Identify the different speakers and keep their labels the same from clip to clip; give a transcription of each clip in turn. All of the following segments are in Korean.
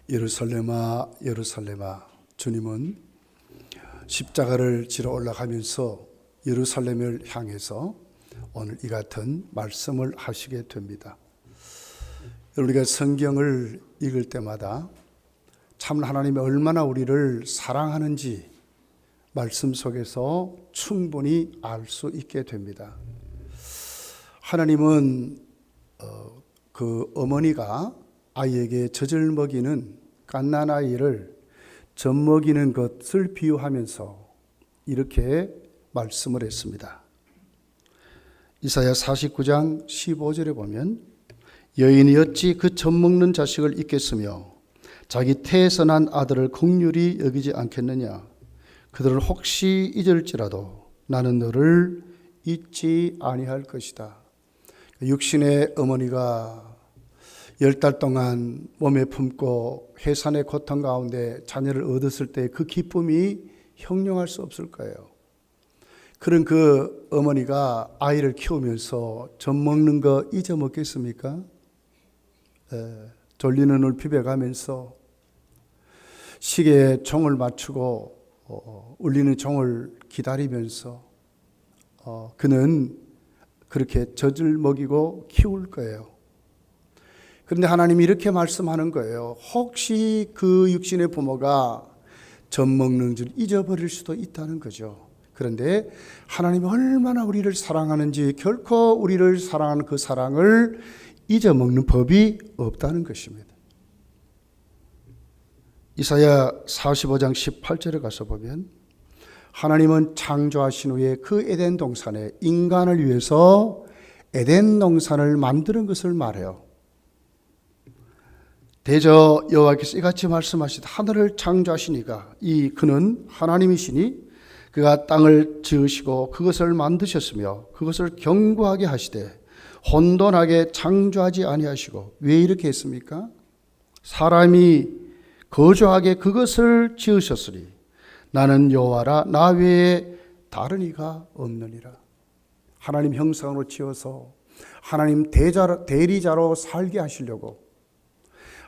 Speaker 1: 예루살렘아 예루살렘아, 주님은 십자가를 지러 올라가면서 예루살렘을 향해서 오늘 이 같은 말씀을 하시게 됩니다. 우리가 성경을 읽을 때마다 참 하나님이 얼마나 우리를 사랑하는지 말씀 속에서 충분히 알 수 있게 됩니다. 하나님은 그 어머니가 아이에게 젖을 먹이는 갓난아이를 젖 먹이는 것을 비유하면서 이렇게 말씀을 했습니다. 이사야 49장 15절에 보면 여인이 어찌 그 젖 먹는 자식을 잊겠으며 자기 태에서 난 아들을 긍휼히 여기지 않겠느냐. 그들을 혹시 잊을지라도 나는 너를 잊지 아니할 것이다. 육신의 어머니가 10달 동안 몸에 품고 해산의 고통 가운데 자녀를 얻었을 때 그 기쁨이 형용할 수 없을 거예요. 그런 그 어머니가 아이를 키우면서 젖 먹는 거 잊어먹겠습니까? 졸리는 눈을 비벼가면서 시계에 종을 맞추고 울리는 종을 기다리면서 그는 그렇게 젖을 먹이고 키울 거예요. 그런데 하나님이 이렇게 말씀하는 거예요. 혹시 그 육신의 부모가 젖 먹는 줄 잊어버릴 수도 있다는 거죠. 그런데 하나님이 얼마나 우리를 사랑하는지 결코 우리를 사랑하는 그 사랑을 잊어먹는 법이 없다는 것입니다. 이사야 45장 18절에 가서 보면 하나님은 창조하신 후에 그 에덴 동산에 인간을 위해서 에덴 동산을 만드는 것을 말해요. 대저 여호와께서 이같이 말씀하시되 하늘을 창조하시니가 이 그는 하나님이시니 그가 땅을 지으시고 그것을 만드셨으며 그것을 견고하게 하시되 혼돈하게 창조하지 아니하시고. 왜 이렇게 했습니까? 사람이 거주하게 그것을 지으셨으니 나는 여호와라 나 외에 다른 이가 없느니라. 하나님 형상으로 지어서 하나님 대리자로 살게 하시려고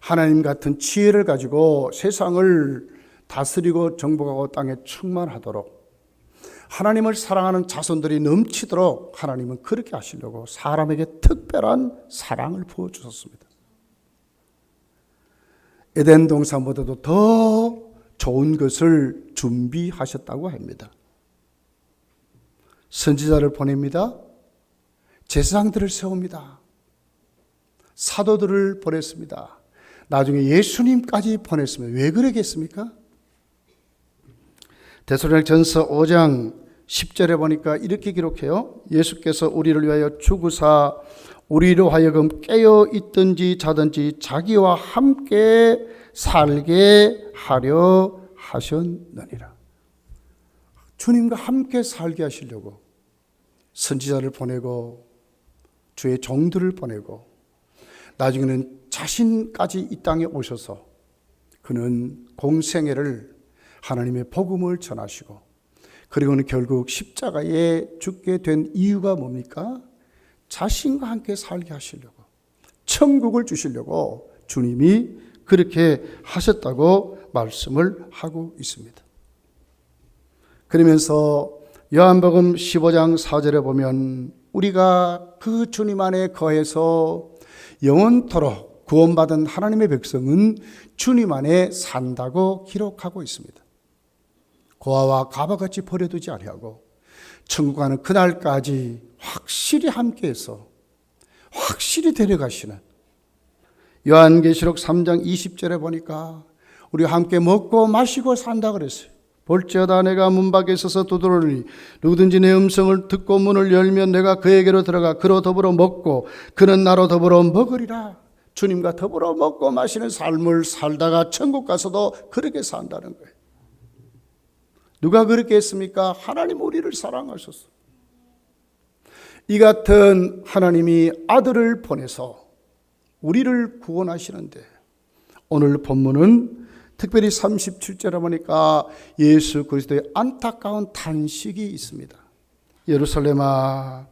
Speaker 1: 하나님 같은 지혜를 가지고 세상을 다스리고 정복하고 땅에 충만하도록 하나님을 사랑하는 자손들이 넘치도록 하나님은 그렇게 하시려고 사람에게 특별한 사랑을 부어주셨습니다. 에덴 동산보다도 더 좋은 것을 준비하셨다고 합니다. 선지자를 보냅니다. 제사장들을 세웁니다. 사도들을 보냈습니다. 나중에 예수님까지 보냈습니다. 왜 그러겠습니까? 데살로니가전서 5장 10절에 보니까 이렇게 기록해요. 예수께서 우리를 위하여 죽으사 우리로 하여금 깨어 있든지 자든지 자기와 함께 살게 하려 하셨느니라. 주님과 함께 살게 하시려고 선지자를 보내고 주의 종들을 보내고 나중에는 자신까지 이 땅에 오셔서 그는 공생애를 하나님의 복음을 전하시고 그리고는 결국 십자가에 죽게 된 이유가 뭡니까? 자신과 함께 살게 하시려고 천국을 주시려고 주님이 그렇게 하셨다고 말씀을 하고 있습니다. 그러면서 요한복음 15장 4절에 보면 우리가 그 주님 안에 거해서 영원토록 구원받은 하나님의 백성은 주님 안에 산다고 기록하고 있습니다. 고아와 가바같이 버려두지 아니하고 천국 가는 그날까지 확실히 함께해서 확실히 데려가시는 요한계시록 3장 20절에 보니까 우리와 함께 먹고 마시고 산다 그랬어요. 볼지어다 내가 문 밖에 서서 두드리니 누구든지 내 음성을 듣고 문을 열면 내가 그에게로 들어가 그로 더불어 먹고 그는 나로 더불어 먹으리라. 주님과 더불어 먹고 마시는 삶을 살다가 천국 가서도 그렇게 산다는 거예요. 누가 그렇게 했습니까? 하나님 우리를 사랑하셨어. 이 같은 하나님이 아들을 보내서 우리를 구원하시는데 오늘 본문은 특별히 37절에 보니까 예수 그리스도의 안타까운 탄식이 있습니다. 예루살렘아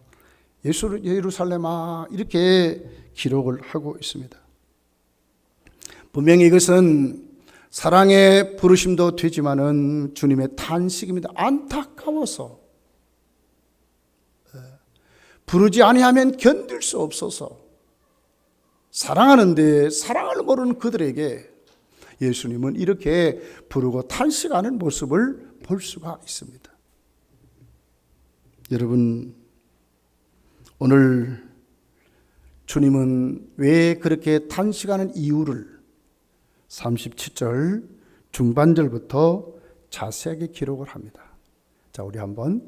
Speaker 1: 예루살렘아 이렇게 기록을 하고 있습니다. 분명히 이것은 사랑의 부르심도 되지만은 주님의 탄식입니다. 안타까워서 부르지 아니하면 견딜 수 없어서 사랑하는데 사랑을 모르는 그들에게 예수님은 이렇게 부르고 탄식하는 모습을 볼 수가 있습니다. 여러분, 오늘 주님은 왜 그렇게 탄식하는 이유를 37절 중반절부터 자세하게 기록을 합니다. 자, 우리 한번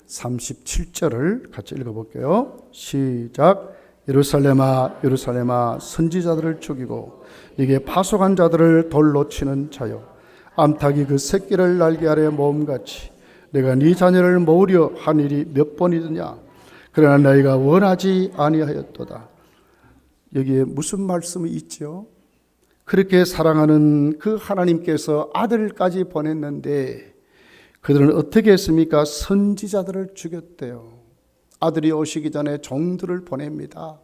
Speaker 1: 37절을 같이 읽어볼게요. 시작. 예루살렘아 예루살렘아 선지자들을 죽이고 네게 파송한 자들을 돌로 치는 자여, 암탉이 그 새끼를 날개 아래 모음같이 내가 네 자녀를 모으려 한 일이 몇 번이더냐. 그러나 너희가 원하지 아니하였도다. 여기에 무슨 말씀이 있죠? 그렇게 사랑하는 그 하나님께서 아들까지 보냈는데 그들은 어떻게 했습니까? 선지자들을 죽였대요. 아들이 오시기 전에 종들을 보냅니다.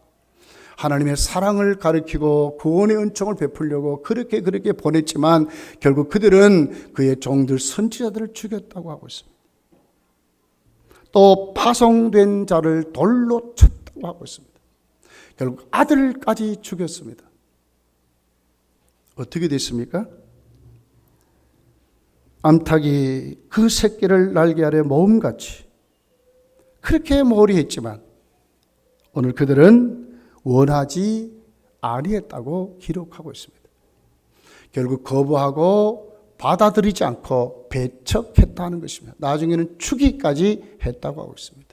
Speaker 1: 하나님의 사랑을 가르치고 구원의 은총을 베풀려고 그렇게 보냈지만 결국 그들은 그의 종들 선지자들을 죽였다고 하고 있습니다. 또 파송된 자를 돌로 쳤다고 하고 있습니다. 결국 아들까지 죽였습니다. 어떻게 됐습니까? 암탉이 그 새끼를 날개 아래 모음같이 그렇게 몰이했지만 오늘 그들은 원하지 아니했다고 기록하고 있습니다. 결국 거부하고 받아들이지 않고 배척했다는 것입니다. 나중에는 죽이까지 했다고 하고 있습니다.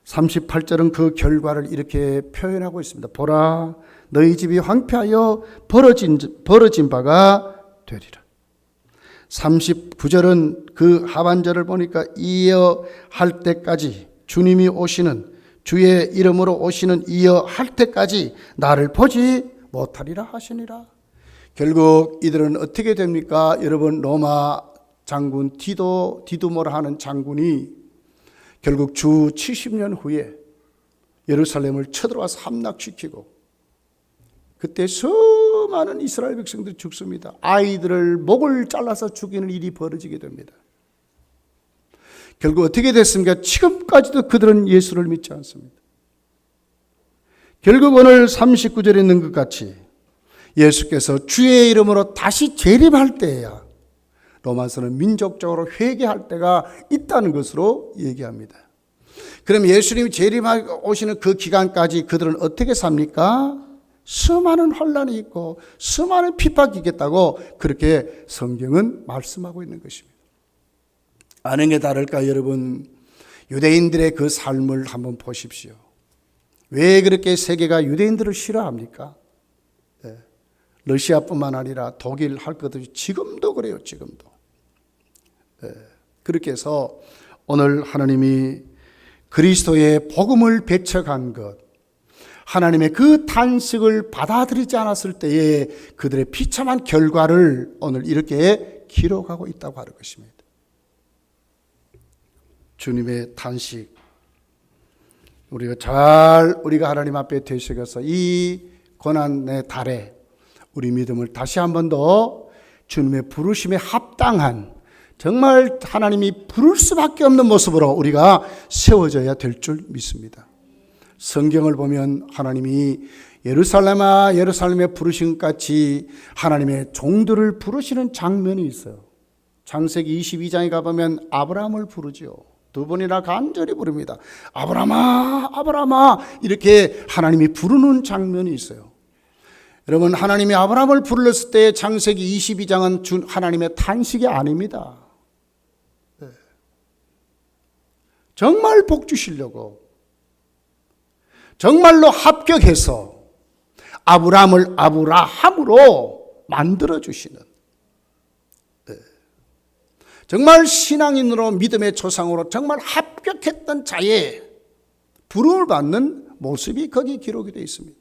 Speaker 1: 38절은 그 결과를 이렇게 표현하고 있습니다. 보라, 너희 집이 황폐하여 벌어진 바가 되리라. 39절은 그 하반절을 보니까 이어 할 때까지, 주님이 오시는, 주의 이름으로 오시는 이어 할 때까지 나를 보지 못하리라 하시니라. 결국 이들은 어떻게 됩니까? 여러분, 로마 장군 디두모라 하는 장군이 결국 주 70년 후에 예루살렘을 쳐들어와서 함락시키고 그때 수많은 이스라엘 백성들이 죽습니다. 아이들을 목을 잘라서 죽이는 일이 벌어지게 됩니다. 결국 어떻게 됐습니까? 지금까지도 그들은 예수를 믿지 않습니다. 결국 오늘 39절에 있는 것 같이 예수께서 주의 이름으로 다시 재림할 때에야 로마서는 민족적으로 회개할 때가 있다는 것으로 얘기합니다. 그럼 예수님이 재림하고 오시는 그 기간까지 그들은 어떻게 삽니까? 수많은 혼란이 있고 수많은 핍박이 있겠다고 그렇게 성경은 말씀하고 있는 것입니다. 아는 게 다를까 여러분, 유대인들의 그 삶을 한번 보십시오. 왜 그렇게 세계가 유대인들을 싫어합니까? 러시아뿐만 아니라 독일 할 것 없이 지금도 그래요. 지금도. 그렇게 해서 오늘 하나님이 그리스도의 복음을 배척한 것, 하나님의 그 탄식을 받아들이지 않았을 때에 그들의 비참한 결과를 오늘 이렇게 기록하고 있다고 하는 것입니다. 주님의 탄식, 우리가 하나님 앞에 되셔서 이 고난의 달에 우리 믿음을 다시 한 번 더 주님의 부르심에 합당한, 정말 하나님이 부를 수밖에 없는 모습으로 우리가 세워져야 될 줄 믿습니다. 성경을 보면 하나님이 예루살렘아 예루살렘에 부르신 같이 하나님의 종들을 부르시는 장면이 있어요. 창세기 22장에 가보면 아브라함을 부르죠. 두 번이나 간절히 부릅니다. 아브라함아 아브라함아 이렇게 하나님이 부르는 장면이 있어요. 여러분, 하나님이 아브라함을 불렀을 때 창세기 22장은 하나님의 탄식이 아닙니다. 정말 복 주시려고 정말로 합격해서 아브라함을 아브라함으로 만들어주시는, 정말 신앙인으로 믿음의 조상으로 정말 합격했던 자의 부름을 받는 모습이 거기 기록이 되어 있습니다.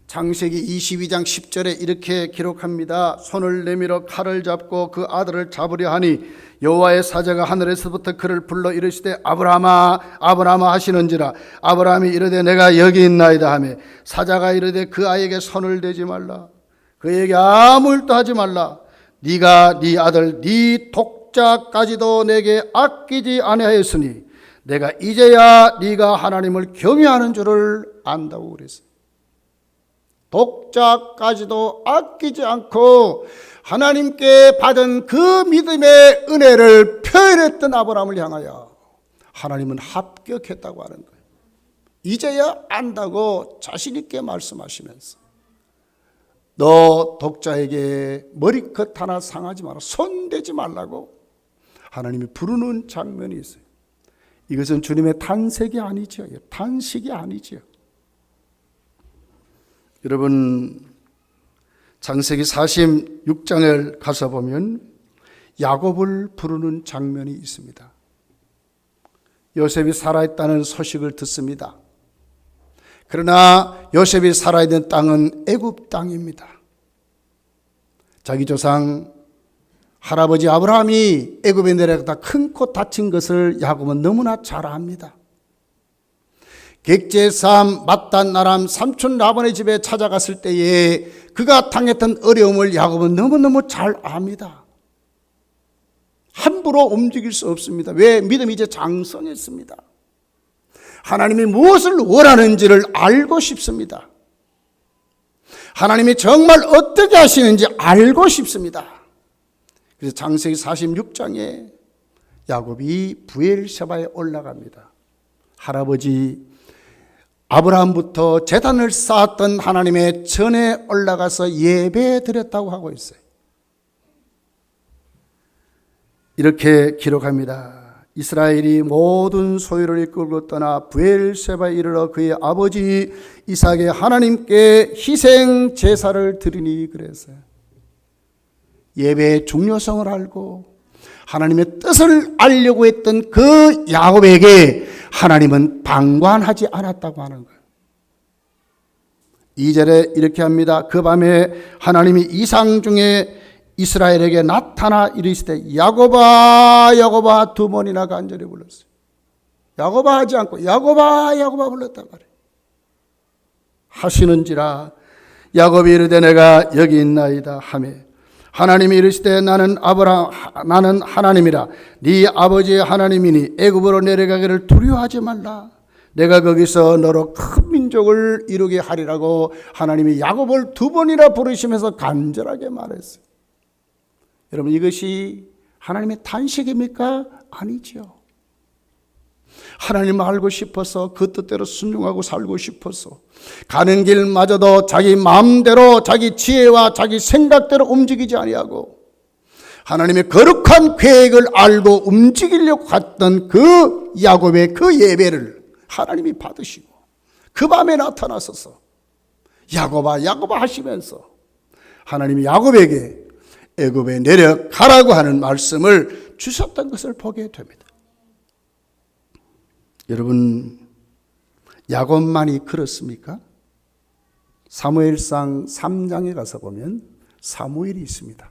Speaker 1: 창세기 22장 10절에 이렇게 기록합니다. 손을 내밀어 칼을 잡고 그 아들을 잡으려 하니 여호와의 사자가 하늘에서부터 그를 불러 이르시되 아브라함아 아브라함아 하시는지라. 아브라함이 이르되 내가 여기 있나이다 하며 사자가 이르되 그 아이에게 손을 대지 말라. 그에게 아무 일도 하지 말라. 네가 네 아들 네 독자까지도 내게 아끼지 아니하였으니 내가 이제야 네가 하나님을 경외하는 줄을 안다고 그랬어요. 독자까지도 아끼지 않고 하나님께 받은 그 믿음의 은혜를 표현했던 아브라함을 향하여 하나님은 합격했다고 하는 거예요. 이제야 안다고 자신 있게 말씀하시면서 너 독자에게 머리끝 하나 상하지 마라, 손대지 말라고 하나님이 부르는 장면이 있어요. 이것은 주님의 탄색이 아니죠. 탄식이 아니죠. 여러분, 창세기 46장을 가서 보면 야곱을 부르는 장면이 있습니다. 요셉이 살아있다는 소식을 듣습니다. 그러나 요셉이 살아있는 땅은 애굽 땅입니다. 자기 조상 할아버지 아브라함이 애굽에 내려가다 큰 코 다친 것을 야곱은 너무나 잘 압니다. 객제삼 맏단 아람 삼촌 라반의 집에 찾아갔을 때에 그가 당했던 어려움을 야곱은 너무너무 잘 압니다. 함부로 움직일 수 없습니다. 왜? 믿음이 이제 장성했습니다. 하나님이 무엇을 원하는지를 알고 싶습니다. 하나님이 정말 어떻게 하시는지 알고 싶습니다. 그래서 창세기 46장에 야곱이 브엘세바에 올라갑니다. 할아버지 아브라함부터 제단을 쌓았던 하나님의 전에 올라가서 예배 드렸다고 하고 있어요. 이렇게 기록합니다. 이스라엘이 모든 소유를 이끌고 떠나 브엘세바에 이르러 그의 아버지 이삭의 하나님께 희생 제사를 드리니 그랬어요. 예배의 중요성을 알고 하나님의 뜻을 알려고 했던 그 야곱에게 하나님은 방관하지 않았다고 하는 거예요. 2절에 이렇게 합니다. 그 밤에 하나님이 이상 중에 이스라엘에게 나타나 이르시되 야곱아 야곱아 두 번이나 간절히 불렀어요. 야곱아 하지 않고 야곱아 야곱아 불렀단 말이에요. 하시는지라. 야곱이 이르되 내가 여기 있나이다 하며 하나님이 이르시되 나는 하나님이라. 네 아버지의 하나님이니 애굽으로 내려가기를 두려워하지 말라. 내가 거기서 너로 큰 민족을 이루게 하리라고 하나님이 야곱을 두 번이나 부르시면서 간절하게 말했어요. 여러분, 이것이 하나님의 탄식입니까? 아니죠. 하나님 알고 싶어서 그 뜻대로 순종하고 살고 싶어서 가는 길마저도 자기 마음대로 자기 지혜와 자기 생각대로 움직이지 아니하고 하나님의 거룩한 계획을 알고 움직이려고 갔던 그 야곱의 그 예배를 하나님이 받으시고 그 밤에 나타나셔서 야곱아 야곱아 하시면서 하나님이 야곱에게 애굽에 내려가라고 하는 말씀을 주셨던 것을 보게 됩니다. 여러분, 야곱만이 그렇습니까? 사무엘상 3장에 가서 보면 사무엘이 있습니다.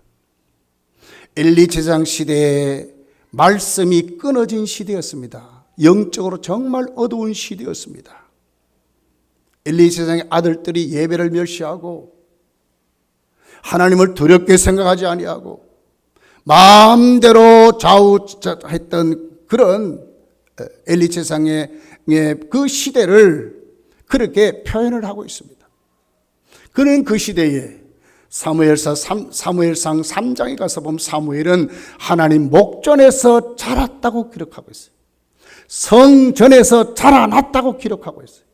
Speaker 1: 엘리 제사장 시대에 말씀이 끊어진 시대였습니다. 영적으로 정말 어두운 시대였습니다. 엘리 제사장의 아들들이 예배를 멸시하고 하나님을 두렵게 생각하지 아니하고 마음대로 좌우했던 그런 엘리 제사장의 그 시대를 그렇게 표현을 하고 있습니다. 그는 그 시대에 사무엘상 3장에 가서 보면 사무엘은 하나님 목전에서 자랐다고 기록하고 있어요. 성전에서 자라났다고 기록하고 있어요.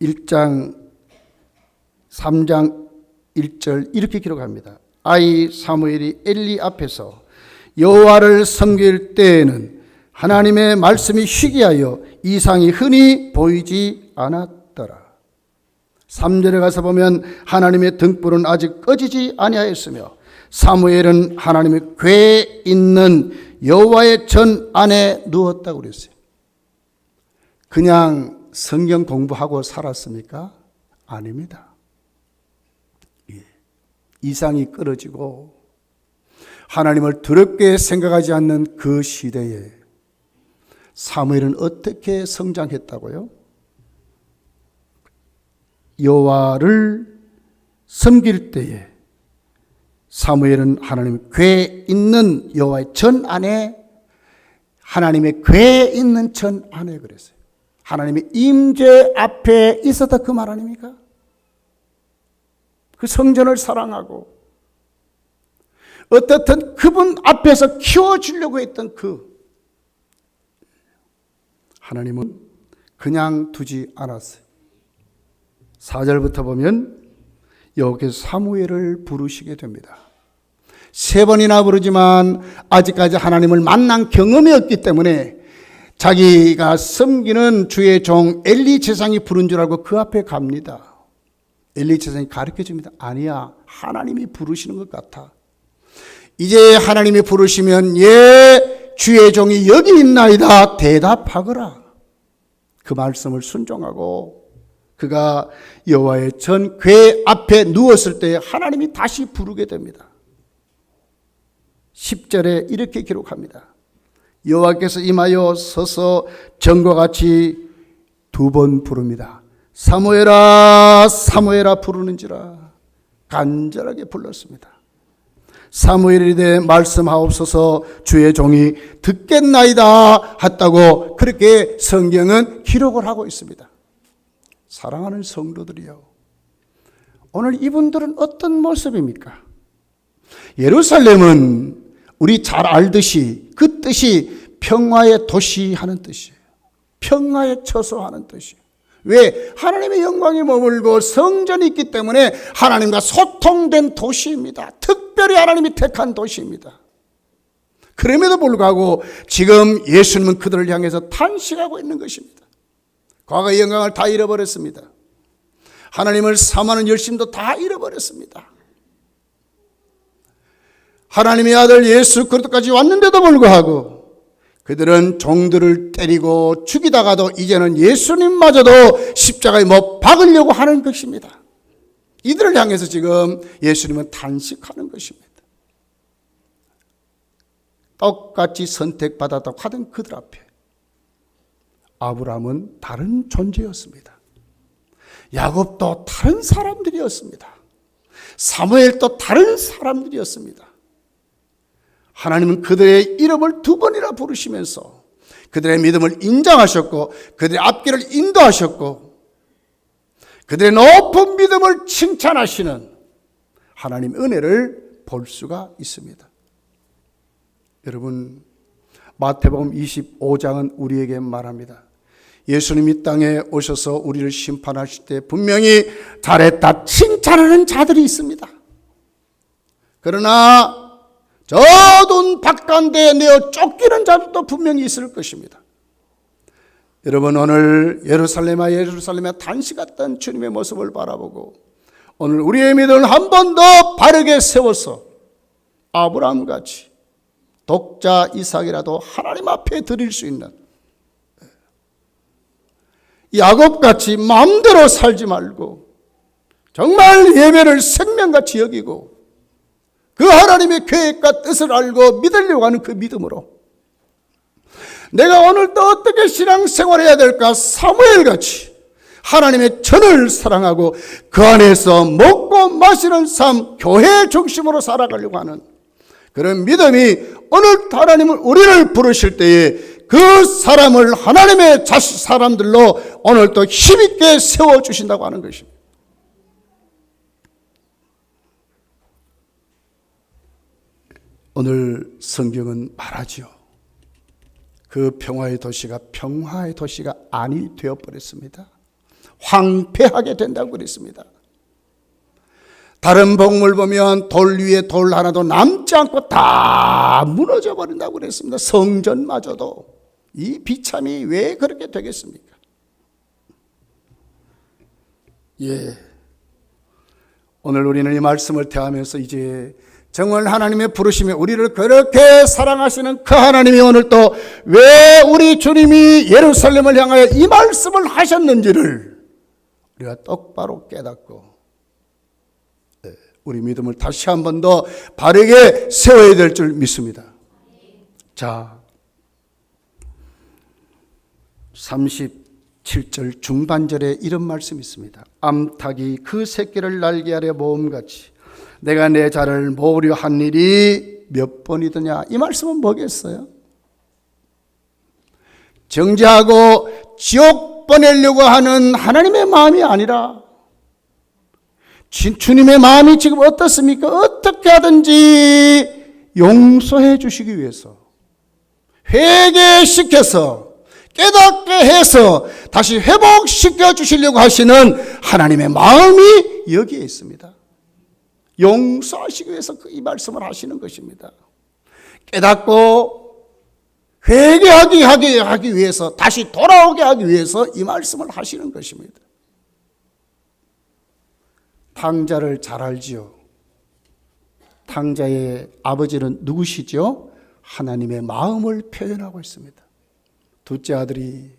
Speaker 1: 1장 3장 1절 이렇게 기록합니다. 아이 사무엘이 엘리 앞에서 여호와를 섬길 때에는 하나님의 말씀이 희귀하여 이상이 흔히 보이지 않았더라. 3절에 가서 보면 하나님의 등불은 아직 꺼지지 아니하였으며 사무엘은 하나님의 궤에 있는 여호와의 전 안에 누웠다고 그랬어요. 그냥 성경 공부하고 살았습니까? 아닙니다. 이상이 끊어지고 하나님을 더럽게 생각하지 않는 그 시대에 사무엘은 어떻게 성장했다고요? 여호와를 섬길 때에 사무엘은 하나님 궤 있는 여호와의 전 안에, 하나님의 궤 있는 전 안에 그랬어요. 하나님의 임재 앞에 있었다 그 말 아닙니까? 그 성전을 사랑하고 어떻든 그분 앞에서 키워주려고 했던 그 하나님은 그냥 두지 않았어요. 4절부터 보면 여호와께서 사무엘을 부르시게 됩니다. 3번이나 부르지만 아직까지 하나님을 만난 경험이 없기 때문에 자기가 섬기는 주의 종 엘리 제사장이 부른 줄 알고 그 앞에 갑니다. 엘리 제사장이 가르쳐 줍니다. 아니야, 하나님이 부르시는 것 같아. 이제 하나님이 부르시면 예, 주의 종이 여기 있나이다 대답하거라. 그 말씀을 순종하고 그가 여호와의 전 궤 앞에 누웠을 때 하나님이 다시 부르게 됩니다. 10절에 이렇게 기록합니다. 여호와께서 임하여 서서 전과 같이 2번 부릅니다. 사무엘아 사무엘아 부르는지라. 간절하게 불렀습니다. 사무엘이 이르되 말씀하옵소서 주의 종이 듣겠나이다 했다고 그렇게 성경은 기록을 하고 있습니다. 사랑하는 성도들이요, 오늘 이분들은 어떤 모습입니까? 예루살렘은 우리 잘 알듯이 그 뜻이 평화의 도시 하는 뜻이에요. 평화의 처소 하는 뜻이에요. 왜? 하나님의 영광이 머물고 성전이 있기 때문에 하나님과 소통된 도시입니다. 특별히 하나님이 택한 도시입니다. 그럼에도 불구하고 지금 예수님은 그들을 향해서 탄식하고 있는 것입니다. 과거의 영광을 다 잃어버렸습니다. 하나님을 사모하는 열심도 다 잃어버렸습니다. 하나님의 아들 예수 그리스도까지 왔는데도 불구하고 그들은 종들을 때리고 죽이다가도 이제는 예수님마저도 십자가에 못 박으려고 하는 것입니다. 이들을 향해서 지금 예수님은 탄식하는 것입니다. 똑같이 선택받았다고 하던 그들 앞에 아브라함은 다른 존재였습니다. 야곱도 다른 사람들이었습니다. 사무엘도 다른 사람들이었습니다. 하나님은 그들의 이름을 2번이나 부르시면서 그들의 믿음을 인정하셨고 그들의 앞길을 인도하셨고 그들의 높은 믿음을 칭찬하시는 하나님의 은혜를 볼 수가 있습니다. 여러분, 마태복음 25장은 우리에게 말합니다. 예수님 이 땅에 오셔서 우리를 심판하실 때 분명히 잘했다 칭찬하는 자들이 있습니다. 그러나 저 어두운 박간대에 내어 쫓기는 자들도 분명히 있을 것입니다. 여러분, 오늘 예루살렘아 예루살렘아 탄식했던 주님의 모습을 바라보고 오늘 우리의 믿음을 한 번 더 바르게 세워서 아브라함같이 독자 이삭이라도 하나님 앞에 드릴 수 있는, 야곱같이 마음대로 살지 말고 정말 예배를 생명같이 여기고 그 하나님의 계획과 뜻을 알고 믿으려고 하는 그 믿음으로 내가 오늘도 어떻게 신앙생활해야 될까? 사무엘같이 하나님의 전을 사랑하고 그 안에서 먹고 마시는 삶, 교회 중심으로 살아가려고 하는 그런 믿음이 오늘 하나님은 우리를 부르실 때에 그 사람을 하나님의 사람들로 오늘 또 힘있게 세워주신다고 하는 것입니다. 오늘 성경은 말하지요. 그 평화의 도시가 평화의 도시가 아니 되어버렸습니다. 황폐하게 된다고 그랬습니다. 다른 복음을 보면 돌 위에 돌 하나도 남지 않고 다 무너져 버린다고 그랬습니다. 성전마저도. 이 비참이 왜 그렇게 되겠습니까? 오늘 우리는 이 말씀을 대하면서 이제 정말 하나님의 부르심에 우리를 그렇게 사랑하시는 그 하나님이 오늘 또 왜 우리 주님이 예루살렘을 향하여 이 말씀을 하셨는지를 우리가 똑바로 깨닫고 우리 믿음을 다시 한 번 더 바르게 세워야 될 줄 믿습니다. 자, 37절 중반절에 이런 말씀이 있습니다. 암탉이 그 새끼를 날개 아래 모음같이 내가 내 자를 모으려 한 일이 몇 번이더냐. 이 말씀은 뭐겠어요? 정죄하고 지옥 보내려고 하는 하나님의 마음이 아니라 주님의 마음이 지금 어떻습니까? 어떻게 하든지 용서해 주시기 위해서 회개시켜서 깨닫게 해서 다시 회복시켜 주시려고 하시는 하나님의 마음이 여기에 있습니다. 용서하시기 위해서 이 말씀을 하시는 것입니다. 깨닫고 회개하게 하기 위해서, 다시 돌아오게 하기 위해서 이 말씀을 하시는 것입니다. 탕자를 잘 알지요. 탕자의 아버지는 누구시죠? 하나님의 마음을 표현하고 있습니다. 둘째 아들이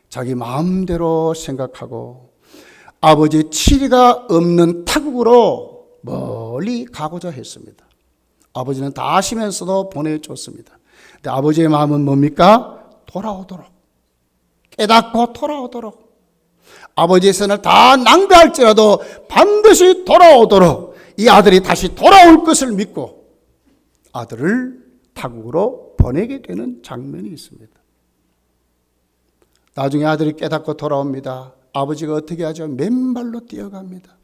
Speaker 1: 자기 마음대로 생각하고 아버지의 치리가 없는 타국으로 멀리 가고자 했습니다. 아버지는 다 아시면서도 보내줬습니다. 근데 아버지의 마음은 뭡니까? 돌아오도록, 깨닫고 돌아오도록, 아버지의 선을 다 낭비할지라도 반드시 돌아오도록 이 아들이 다시 돌아올 것을 믿고 아들을 타국으로 보내게 되는 장면이 있습니다. 나중에 아들이 깨닫고 돌아옵니다. 아버지가 어떻게 하죠? 맨발로 뛰어갑니다.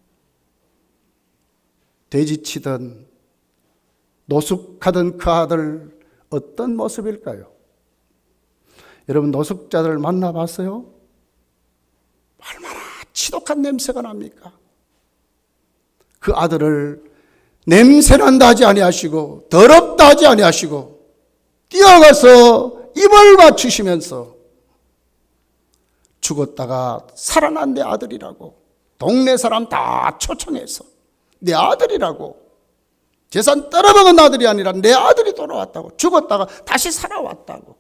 Speaker 1: 돼지치던 노숙하던 그 아들 어떤 모습일까요? 여러분 노숙자들 만나봤어요? 얼마나 지독한 냄새가 납니까? 그 아들을 냄새난다 하지 아니하시고 더럽다 하지 아니하시고 뛰어가서 입을 맞추시면서 죽었다가 살아난 내 아들이라고 동네 사람 다 초청해서 내 아들이라고, 재산 떨어먹은 아들이 아니라 내 아들이 돌아왔다고, 죽었다가 다시 살아왔다고,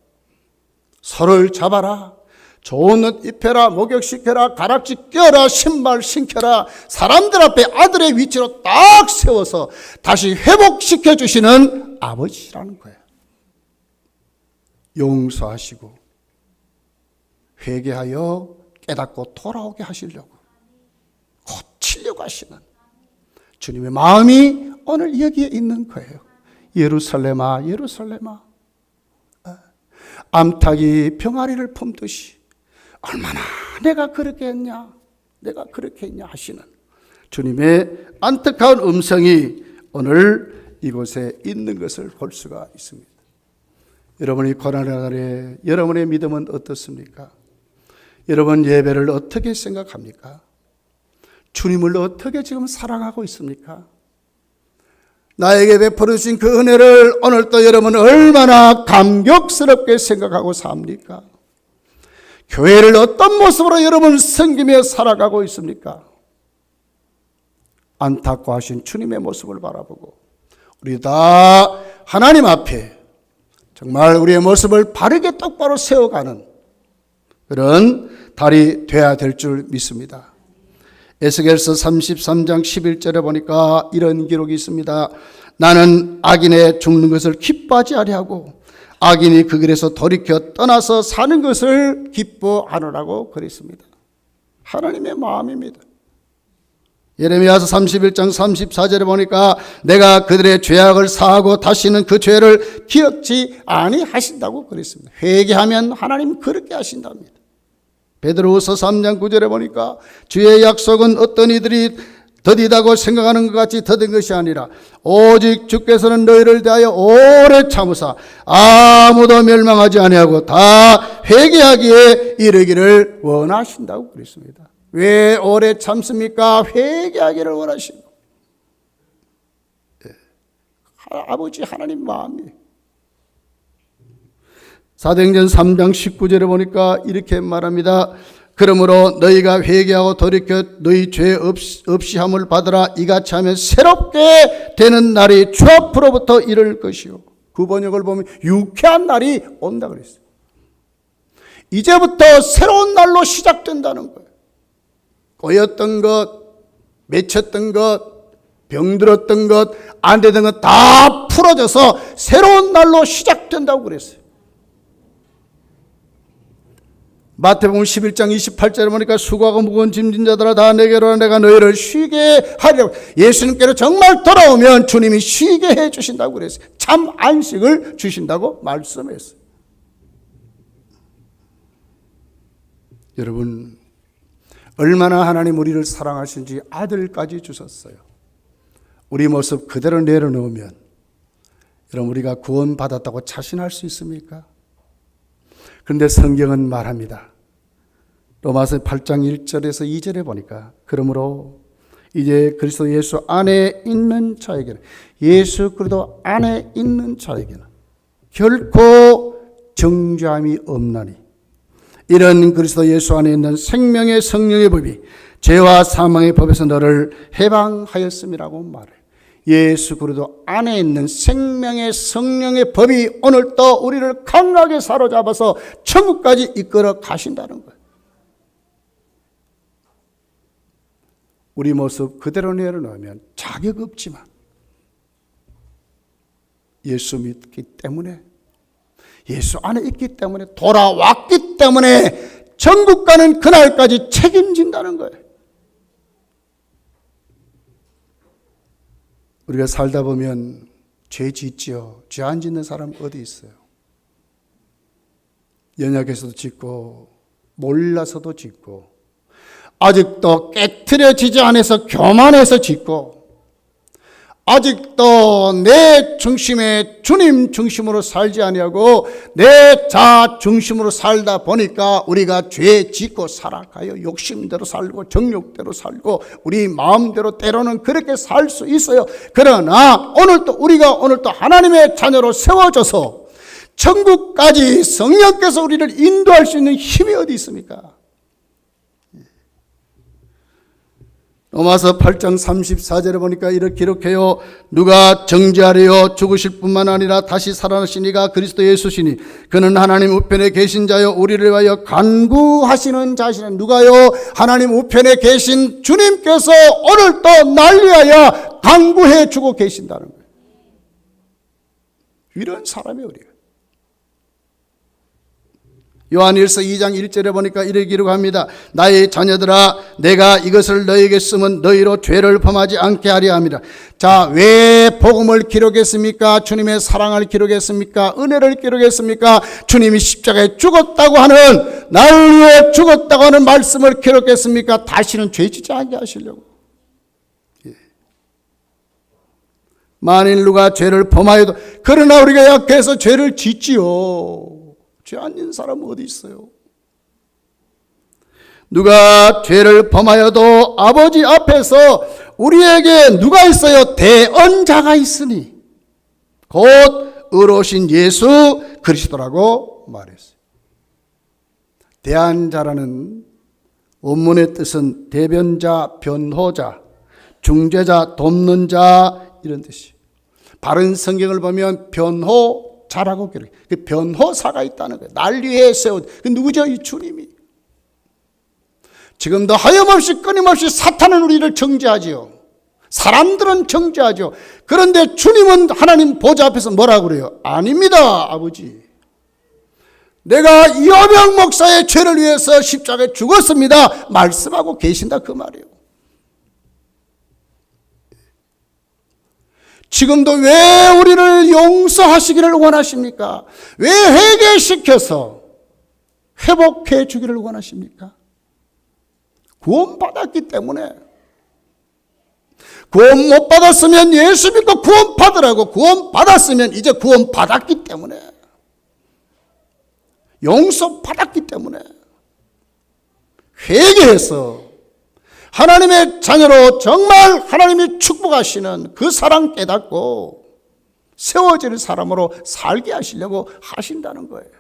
Speaker 1: 서로를 잡아라, 좋은 옷 입혀라, 목욕시켜라, 가락지 껴라, 신발 신겨라, 사람들 앞에 아들의 위치로 딱 세워서 다시 회복시켜 주시는 아버지라는 거예요. 용서하시고 회개하여 깨닫고 돌아오게 하시려고, 고치려고 하시는 주님의 마음이 오늘 여기에 있는 거예요. 예루살렘아, 예루살렘아, 암탉이 병아리를 품듯이 얼마나 내가 그렇게 했냐, 내가 그렇게 했냐 하시는 주님의 안타까운 음성이 오늘 이곳에 있는 것을 볼 수가 있습니다. 여러분이 고난의 날에 여러분의 믿음은 어떻습니까? 여러분 예배를 어떻게 생각합니까? 주님을 어떻게 지금 사랑하고 있습니까? 나에게 베풀어 주신 그 은혜를 오늘 또 여러분은 얼마나 감격스럽게 생각하고 삽니까? 교회를 어떤 모습으로 여러분 섬기며 살아가고 있습니까? 안타까워하신 주님의 모습을 바라보고 우리 다 하나님 앞에 정말 우리의 모습을 바르게 똑바로 세워가는 그런 달이 되어야 될 줄 믿습니다. 에스겔서 33장 11절에 보니까 이런 기록이 있습니다. 나는 악인의 죽는 것을 기뻐하지 아니하고 악인이 그 길에서 돌이켜 떠나서 사는 것을 기뻐하노라고 그랬습니다. 하나님의 마음입니다. 예레미야서 31장 34절에 보니까 내가 그들의 죄악을 사하고 다시는 그 죄를 기억지 아니하신다고 그랬습니다. 회개하면 하나님 그렇게 하신답니다. 베드로후서 3장 9절에 보니까 주의 약속은 어떤 이들이 더디다고 생각하는 것 같이 더딘 것이 아니라 오직 주께서는 너희를 대하여 오래 참으사 아무도 멸망하지 아니하고 다 회개하기에 이르기를 원하신다고 그랬습니다. 왜 오래 참습니까? 회개하기를 원하시고, 아버지 하나님 마음이. 사도행전 3장 19절에 보니까 이렇게 말합니다. 그러므로 너희가 회개하고 돌이켜 너희 죄 없이함을 받으라. 이같이 하면 새롭게 되는 날이 주 앞으로부터 이를 것이요. 그 번역을 보면 유쾌한 날이 온다 그랬어요. 이제부터 새로운 날로 시작된다는 거예요. 꼬였던 것, 맺혔던 것, 병들었던 것, 안 되던 것 다 풀어져서 새로운 날로 시작된다고 그랬어요. 마태복음 11장 28절에 보니까 수고하고 무거운 짐진 자들아 다 내게로 오라. 내가 너희를 쉬게 하리라고. 예수님께로 정말 돌아오면 주님이 쉬게 해 주신다고 그랬어요. 참 안식을 주신다고 말씀했어요. 여러분, 얼마나 하나님 우리를 사랑하시는지 아들까지 주셨어요. 우리 모습 그대로 내려놓으면 여러분, 우리가 구원받았다고 자신할 수 있습니까? 그런데 성경은 말합니다. 로마서 8장 1절에서 2절에 보니까 그러므로 이제 그리스도 예수 안에 있는 자에게는, 예수 그리스도 안에 있는 자에게는 결코 정죄함이 없나니 이런 그리스도 예수 안에 있는 생명의 성령의 법이 죄와 사망의 법에서 너를 해방하였음이라고 말해요. 예수 그리스도 안에 있는 생명의 성령의 법이 오늘도 우리를 강하게 사로잡아서 천국까지 이끌어 가신다는 거예요. 우리 모습 그대로 내려놓으면 자격 없지만 예수 믿기 때문에, 예수 안에 있기 때문에, 돌아왔기 때문에 천국 가는 그날까지 책임진다는 거예요. 우리가 살다 보면 죄 짓지요. 죄 안 짓는 사람 어디 있어요? 연약해서도 짓고 몰라서도 짓고 아직도 깨트려지지 않아서 교만해서 짓고 아직도 내 중심에 주님 중심으로 살지 아니하고 내 자 중심으로 살다 보니까 우리가 죄 짓고 살아가요. 욕심대로 살고 정욕대로 살고 우리 마음대로 때로는 그렇게 살 수 있어요. 그러나 우리가 오늘도 하나님의 자녀로 세워져서 천국까지 성령께서 우리를 인도할 수 있는 힘이 어디 있습니까? 로마서 8장 34절에 보니까 이렇게 기록해요. 누가 정죄하려 죽으실 뿐만 아니라 다시 살아나신 이가 그리스도 예수시니 그는 하나님 우편에 계신 자요 우리를 위하여 간구하시는 자시니. 누가요? 하나님 우편에 계신 주님께서 오늘도 날 위하여 간구해 주고 계신다는 거예요. 이런 사람이에요, 우리가. 요한일서 2장 1절에 보니까 이렇게 기록합니다. 나의 자녀들아, 내가 이것을 너희에게 쓰면 너희로 죄를 범하지 않게 하려 함이라. 자, 왜 복음을 기록했습니까? 주님의 사랑을 기록했습니까? 은혜를 기록했습니까? 주님이 십자가에 죽었다고 하는, 날 위해 죽었다고 하는 말씀을 기록했습니까? 다시는 죄 짓지 않게 하시려고. 만일 누가 죄를 범하여도, 그러나 우리가 약해서 죄를 짓지요. 죄 안 짓는 사람은 어디 있어요? 누가 죄를 범하여도 아버지 앞에서 우리에게 누가 있어요? 대언자가 있으니 곧 의로우신 예수 그리스도라고 말했어요. 대언자라는 원문의 뜻은 대변자, 변호자, 중재자, 돕는 자 이런 뜻이에요. 바른 성경을 보면 변호자라고 기록해요. 그 변호사가 있다는 거예요. 날 위해 세운 그 누구죠? 이 주님이. 지금도 하염없이 끊임없이 사탄은 우리를 정죄하지요. 사람들은 정죄하죠. 그런데 주님은 하나님 보좌 앞에서 뭐라고 그래요? 아닙니다, 아버지. 내가 이어병 목사의 죄를 위해서 십자가에 죽었습니다. 말씀하고 계신다 그 말이에요. 지금도 왜 우리를 용서하시기를 원하십니까? 왜 회개시켜서 회복해 주기를 원하십니까? 구원받았기 때문에. 구원 못 받았으면 예수 믿고 구원 받으라고. 구원 받았으면 이제 구원 받았기 때문에. 용서 받았기 때문에. 회개해서 하나님의 자녀로 정말 하나님이 축복하시는 그 사랑 깨닫고 세워질 사람으로 살게 하시려고 하신다는 거예요.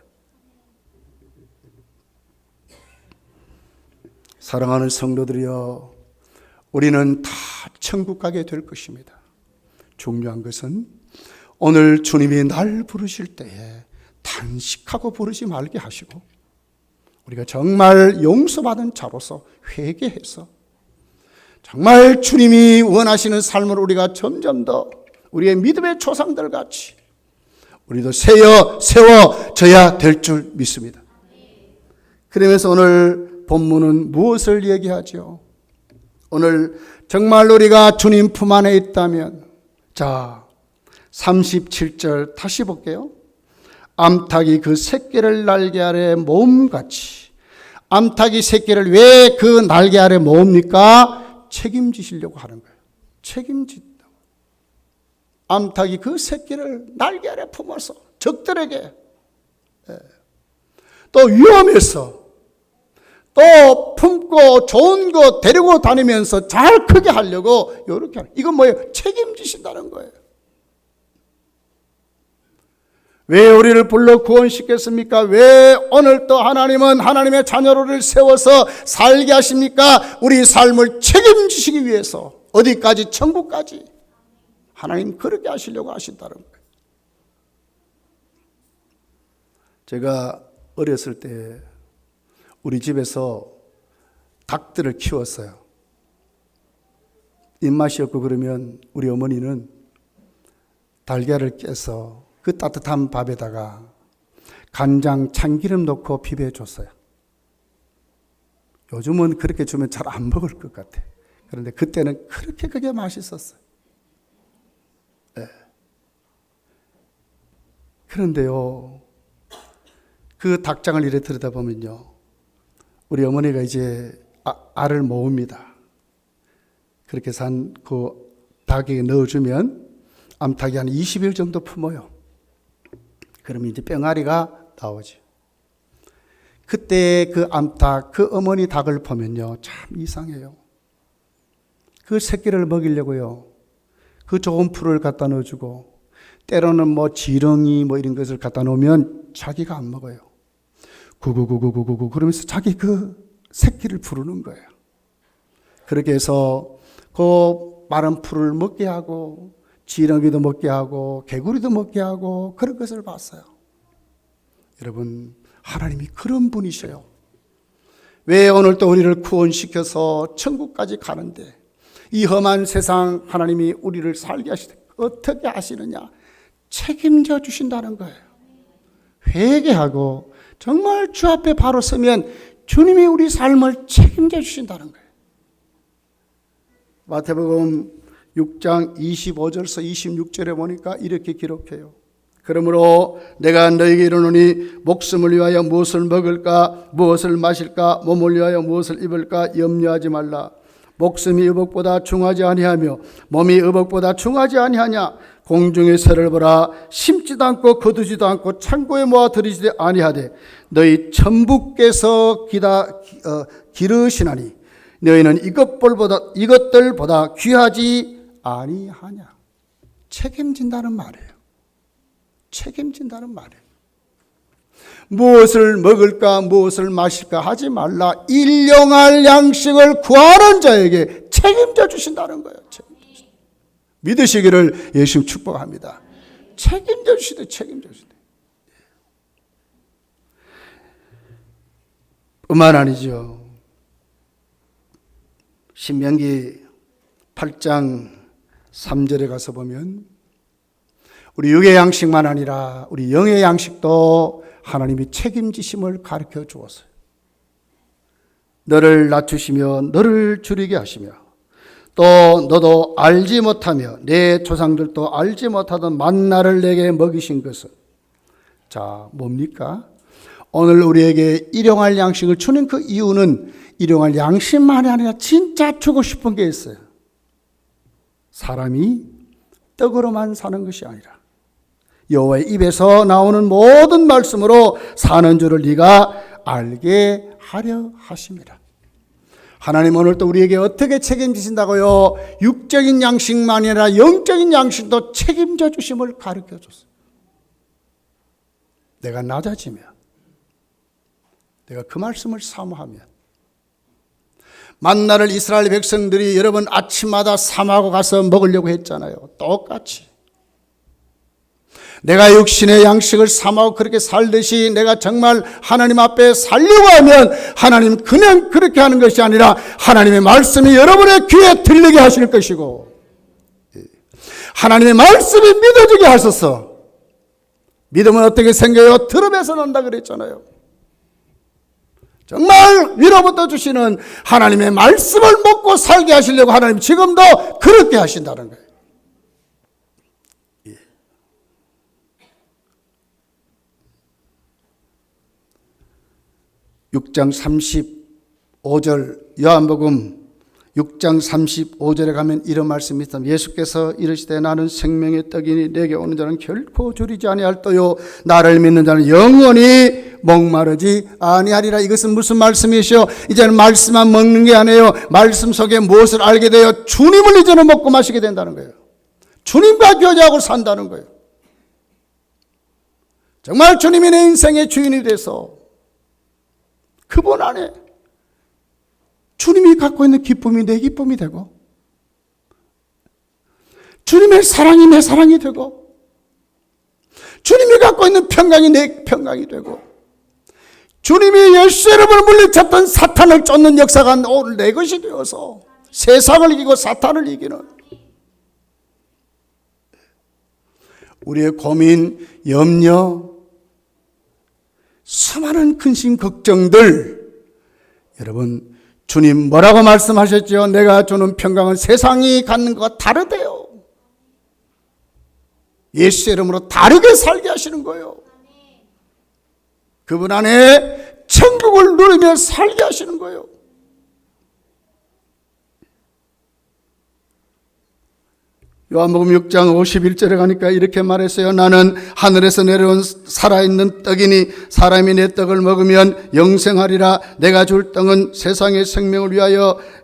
Speaker 1: 사랑하는 성도들이여, 우리는 다 천국 가게 될 것입니다. 중요한 것은 오늘 주님이 날 부르실 때에 단식하고 부르지 말게 하시고, 우리가 정말 용서받은 자로서 회개해서 정말 주님이 원하시는 삶을 우리가 점점 더 우리의 믿음의 조상들 같이 우리도 세워져야 될 줄 믿습니다. 그러면서 오늘 본문은 무엇을 얘기하죠? 오늘 정말 우리가 주님 품 안에 있다면, 자 37절 다시 볼게요. 암탉이 그 새끼를 날개 아래 모음같이, 암탉이 새끼를 왜 그 날개 아래 모읍니까? 책임지시려고 하는 거예요. 책임진다고. 암탉이 그 새끼를 날개 아래 품어서 적들에게 또 위험해서 또 품고 좋은 거 데리고 다니면서 잘 크게 하려고 이렇게 하는, 이건 뭐예요? 책임지신다는 거예요. 왜 우리를 불러 구원시켰습니까? 왜 오늘 또 하나님은 하나님의 자녀를 세워서 살게 하십니까? 우리 삶을 책임지시기 위해서, 어디까지? 천국까지. 하나님 그렇게 하시려고 하신다는 거예요. 제가 어렸을 때 우리 집에서 닭들을 키웠어요. 입맛이 없고 그러면 우리 어머니는 달걀을 깨서 그 따뜻한 밥에다가 간장, 참기름 넣고 비벼줬어요. 요즘은 그렇게 주면 잘 안 먹을 것 같아. 그런데 그때는 그렇게 그게 맛있었어요. 네. 그런데요, 그 닭장을 이래 들여다보면요, 우리 어머니가 이제 알을 모읍니다. 그렇게 산 그 닭에게 넣어주면 암탉이 한 20일 정도 품어요. 그러면 이제 뿅아리가 나오죠. 그때 그 암탉, 그 어머니 닭을 보면요, 참 이상해요. 그 새끼를 먹이려고요, 그 좋은 풀을 갖다 넣어주고, 때로는 뭐 지렁이 뭐 이런 것을 갖다 놓으면 자기가 안 먹어요. 구구구구구구구 그러면서 자기 그 새끼를 부르는 거예요. 그렇게 해서 그 마른 풀을 먹게 하고, 지렁이도 먹게 하고, 개구리도 먹게 하고, 그런 것을 봤어요. 여러분, 하나님이 그런 분이셔요. 왜 오늘 또 우리를 구원시켜서 천국까지 가는데, 이 험한 세상 하나님이 우리를 살게 하시되 어떻게 하시느냐? 책임져 주신다는 거예요. 회개하고 정말 주 앞에 바로 서면 주님이 우리 삶을 책임져 주신다는 거예요. 마태복음 6장 25절에서 26절에 보니까 이렇게 기록해요. 그러므로 내가 너에게 이르노니 목숨을 위하여 무엇을 먹을까, 무엇을 마실까, 몸을 위하여 무엇을 입을까 염려하지 말라. 목숨이 의복보다 중하지 아니하며 몸이 의복보다 중하지 아니하냐. 공중의 새를 보라. 심지도 않고 거두지도 않고 창고에 모아 들이지도 아니하되 너희 천부께서 기르시나니 너희는 이것들보다 귀하지 아니하냐. 책임진다는 말이에요. 책임진다는 말이에요. 무엇을 먹을까, 무엇을 마실까 하지 말라. 일용할 양식을 구하는 자에게 책임져 주신다는 거예요. 믿으시기를 예수 축복합니다. 책임져 주시되 책임져 주시되. 뿐만 아니죠. 신명기 8장 3절에 가서 보면 우리 육의 양식만 아니라 우리 영의 양식도 하나님이 책임지심을 가르쳐 주었어요. 너를 낮추시며 너를 줄이게 하시며 또 너도 알지 못하며 내 조상들도 알지 못하던 만나를 내게 먹이신 것은, 자 뭡니까? 오늘 우리에게 일용할 양식을 주는 그 이유는 일용할 양식만이 아니라 진짜 주고 싶은 게 있어요. 사람이 떡으로만 사는 것이 아니라 여호와의 입에서 나오는 모든 말씀으로 사는 줄을 네가 알게 하려 하심이라. 하나님 오늘 또 우리에게 어떻게 책임지신다고요? 육적인 양식만이 아니라 영적인 양식도 책임져 주심을 가르쳐 줬어요. 내가 낮아지면, 내가 그 말씀을 사모하면, 만나를 이스라엘 백성들이 여러분 아침마다 삼하고 가서 먹으려고 했잖아요. 똑같이. 내가 육신의 양식을 삼하고 그렇게 살듯이 내가 정말 하나님 앞에 살려고 하면 하나님 그냥 그렇게 하는 것이 아니라 하나님의 말씀이 여러분의 귀에 들리게 하실 것이고 하나님의 말씀이 믿어지게 하소서. 믿음은 어떻게 생겨요? 들음에서 난다 그랬잖아요. 정말 위로부터 주시는 하나님의 말씀을 먹고 살게 하시려고 하나님 지금도 그렇게 하신다는 거예요. 6장 35절 요한복음 6장 35절에 가면 이런 말씀이 있습니다. 예수께서 이르시되 나는 생명의 떡이니 내게 오는 자는 결코 줄이지 아니할 터요 나를 믿는 자는 영원히 목마르지 아니하리라. 이것은 무슨 말씀이시오? 이제는 말씀만 먹는 게 아니에요. 말씀 속에 무엇을 알게 되어 주님을 이제는 먹고 마시게 된다는 거예요. 주님과 교제하고 산다는 거예요. 정말 주님이 내 인생의 주인이 돼서 그분 안에 주님이 갖고 있는 기쁨이 내 기쁨이 되고 주님의 사랑이 내 사랑이 되고 주님이 갖고 있는 평강이 내 평강이 되고 주님이 예수 여러분을 물리쳤던 사탄을 쫓는 역사가 오늘 내 것이 되어서 세상을 이기고 사탄을 이기는 우리의 고민, 염려, 수많은 근심, 걱정들 여러분 주님 뭐라고 말씀하셨죠? 내가 주는 평강은 세상이 갖는 것과 다르대요. 예수 이름으로 다르게 살게 하시는 거예요. 그분 안에 천국을 누리며 살게 하시는 거예요. 요한복음 6장 51절에 가니까 이렇게 말했어요. 나는 하늘에서 내려온 살아있는 떡이니 사람이 내 떡을 먹으면 영생하리라. 내가 줄 떡은 세상의 생명을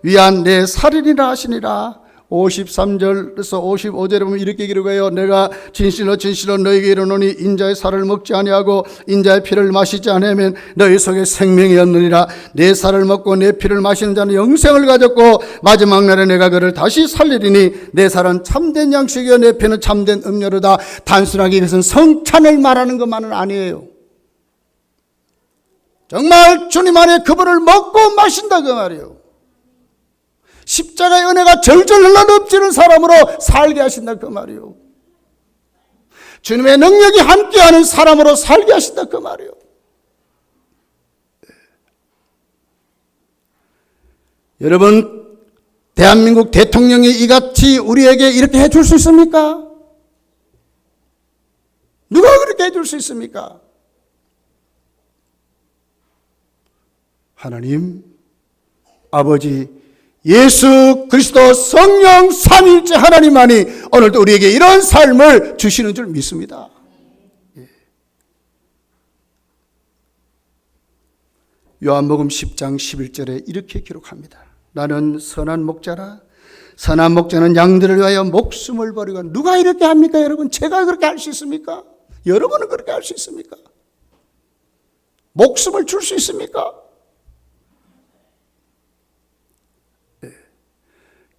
Speaker 1: 위한 내 살이니라 하시니라. 53절에서 55절에 보면 이렇게 기록해요. 내가 진실로 진실로 너희에게 이르노니 인자의 살을 먹지 아니하고 인자의 피를 마시지 않으면 너희 속에 생명이 없느니라. 내 살을 먹고 내 피를 마시는 자는 영생을 가졌고 마지막 날에 내가 그를 다시 살리리니 내 살은 참된 양식이요 내 피는 참된 음료로다. 단순하게 이것은 성찬을 말하는 것만은 아니에요. 정말 주님 안에 그분을 먹고 마신다 그 말이에요. 십자가의 은혜가 절절 흘러 넘치는 사람으로 살게 하신다 그 말이요. 주님의 능력이 함께하는 사람으로 살게 하신다 그 말이요. 여러분 대한민국 대통령이 이같이 우리에게 이렇게 해줄 수 있습니까? 누가 그렇게 해줄 수 있습니까? 하나님 아버지 예수 그리스도 성령 삼위일체 하나님만이 오늘도 우리에게 이런 삶을 주시는 줄 믿습니다. 요한복음 10장 11절에 이렇게 기록합니다. 나는 선한 목자라. 선한 목자는 양들을 위하여 목숨을 버리고. 누가 이렇게 합니까 여러분? 제가 그렇게 할 수 있습니까? 여러분은 그렇게 할 수 있습니까? 목숨을 줄 수 있습니까?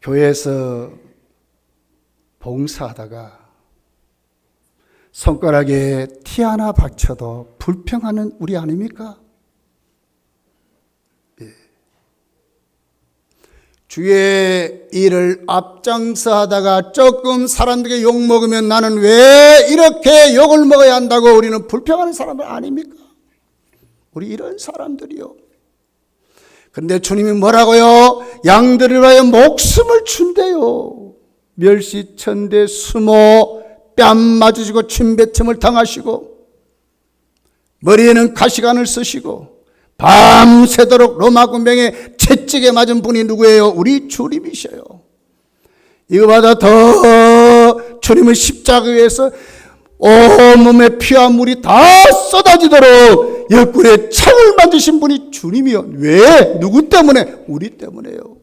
Speaker 1: 교회에서 봉사하다가 손가락에 티 하나 받쳐도 불평하는 우리 아닙니까? 주의 일을 앞장서 하다가 조금 사람들에게 욕먹으면 나는 왜 이렇게 욕을 먹어야 한다고 우리는 불평하는 사람들 아닙니까? 우리 이런 사람들이요. 그런데 주님이 뭐라고요? 양들을 위하여 목숨을 준대요. 멸시, 천대, 수모, 뺨 맞으시고 침뱉음을 당하시고 머리에는 가시관을 쓰시고 밤새도록 로마 군병에 채찍에 맞은 분이 누구예요? 우리 주님이셔요. 이거보다 더 주님을 십자가 위에서 온몸에 피와 물이 다 쏟아지도록 옆구리에 창을 만드신 분이 주님이요. 왜? 누구 때문에? 우리 때문에요.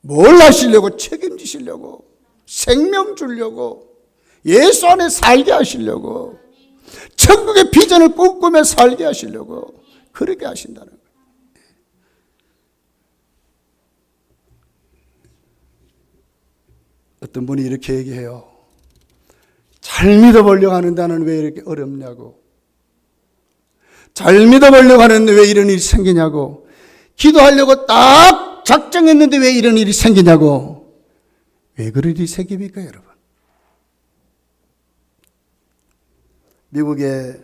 Speaker 1: 뭘 하시려고? 책임지시려고, 생명 주려고, 예수 안에 살게 하시려고, 천국의 비전을 꿈꾸며 살게 하시려고 그렇게 하신다는 거예요. 어떤 분이 이렇게 얘기해요. 잘 믿어보려고 하는데 나는 왜 이렇게 어렵냐고. 잘 믿어보려고 하는데 왜 이런 일이 생기냐고. 기도하려고 딱 작정했는데 왜 이런 일이 생기냐고. 왜 그런 일이 생깁니까, 여러분? 미국의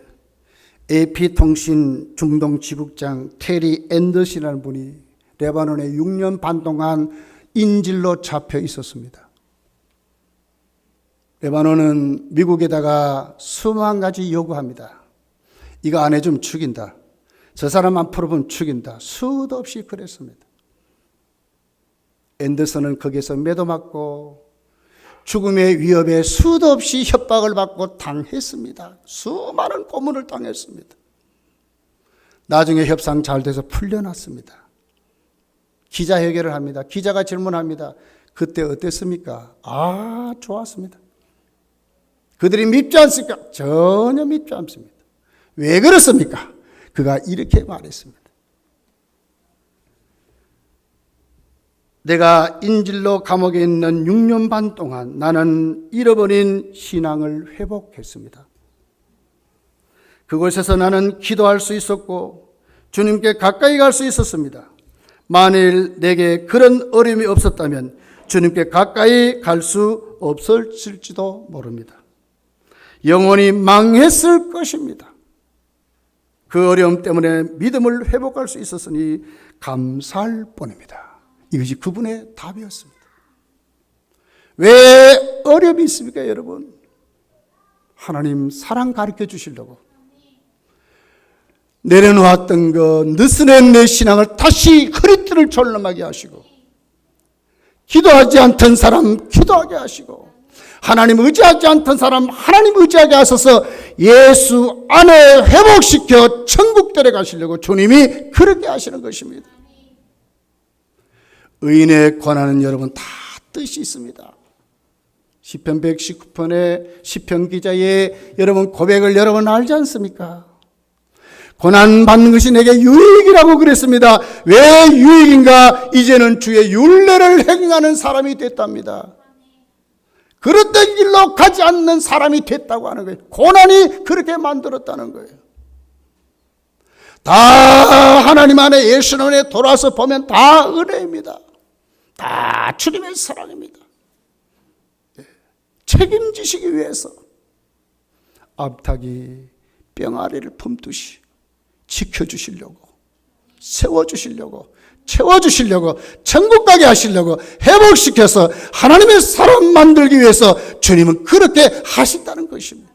Speaker 1: AP통신 중동 지국장 테리 앤더슨이라는 분이 레바논에 6년 반 동안 인질로 잡혀 있었습니다. 레바논은 미국에다가 수만 가지 요구합니다. 이거 안 해주면 죽인다. 저 사람 안 풀어보면 죽인다. 수도 없이 그랬습니다. 앤더슨은 거기에서 매도맞고 죽음의 위협에 수도 없이 협박을 받고 당했습니다. 수많은 고문을 당했습니다. 나중에 협상 잘 돼서 풀려났습니다. 기자회견을 합니다. 기자가 질문합니다. 그때 어땠습니까? 아, 좋았습니다. 그들이 밉지 않습니까? 전혀 밉지 않습니다. 왜 그렇습니까? 그가 이렇게 말했습니다. 내가 인질로 감옥에 있는 6년 반 동안 나는 잃어버린 신앙을 회복했습니다. 그곳에서 나는 기도할 수 있었고 주님께 가까이 갈 수 있었습니다. 만일 내게 그런 어려움이 없었다면 주님께 가까이 갈 수 없었을지도 모릅니다. 영혼이 망했을 것입니다. 그 어려움 때문에 믿음을 회복할 수 있었으니 감사할 뿐입니다. 이것이 그분의 답이었습니다. 왜 어려움이 있습니까, 여러분? 하나님 사랑 가르쳐 주시려고 내려놓았던 그 느슨한 내 신앙을 다시 허리띠를 졸라매게 하시고 기도하지 않던 사람 기도하게 하시고 하나님 의지하지 않던 사람 하나님 의지하게 하셔서 예수 안에 회복시켜 천국 데려가시려고 주님이 그렇게 하시는 것입니다. 의인의 권한은 여러분 다 뜻이 있습니다. 시편 119편의 시편 기자의 여러분 고백을 여러분 알지 않습니까? 고난 받는 것이 내게 유익이라고 그랬습니다. 왜 유익인가? 이제는 주의 율례를 행하는 사람이 됐답니다. 그릇된 길로 가지 않는 사람이 됐다고 하는 거예요. 고난이 그렇게 만들었다는 거예요. 다 하나님 안에 예수 안에 돌아서 보면 다 은혜입니다. 다 주님의 사랑입니다. 책임지시기 위해서 암탉이 병아리를 품듯이 지켜주시려고 세워주시려고 채워주시려고 천국 가게 하시려고 회복시켜서 하나님의 사람 만들기 위해서 주님은 그렇게 하신다는 것입니다.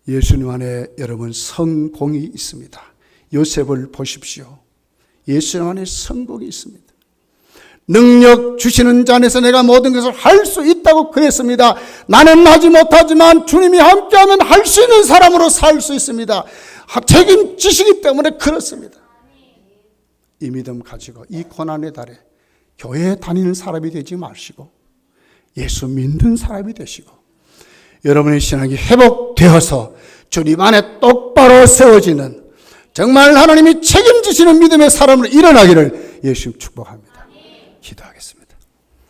Speaker 1: 예수님 안에 여러분 성공이 있습니다. 요셉을 보십시오. 예수님 안에 성공이 있습니다. 능력 주시는 자 안에서 내가 모든 것을 할 수 있다고 그랬습니다. 나는 하지 못하지만 주님이 함께하면 할 수 있는 사람으로 살 수 있습니다. 책임지시기 때문에 그렇습니다. 이 믿음 가지고 이 고난의 달에 교회에 다니는 사람이 되지 마시고 예수 믿는 사람이 되시고 여러분의 신앙이 회복되어서 주님 안에 똑바로 세워지는 정말 하나님이 책임지시는 믿음의 사람으로 일어나기를 예수님 축복합니다. 기도하겠습니다.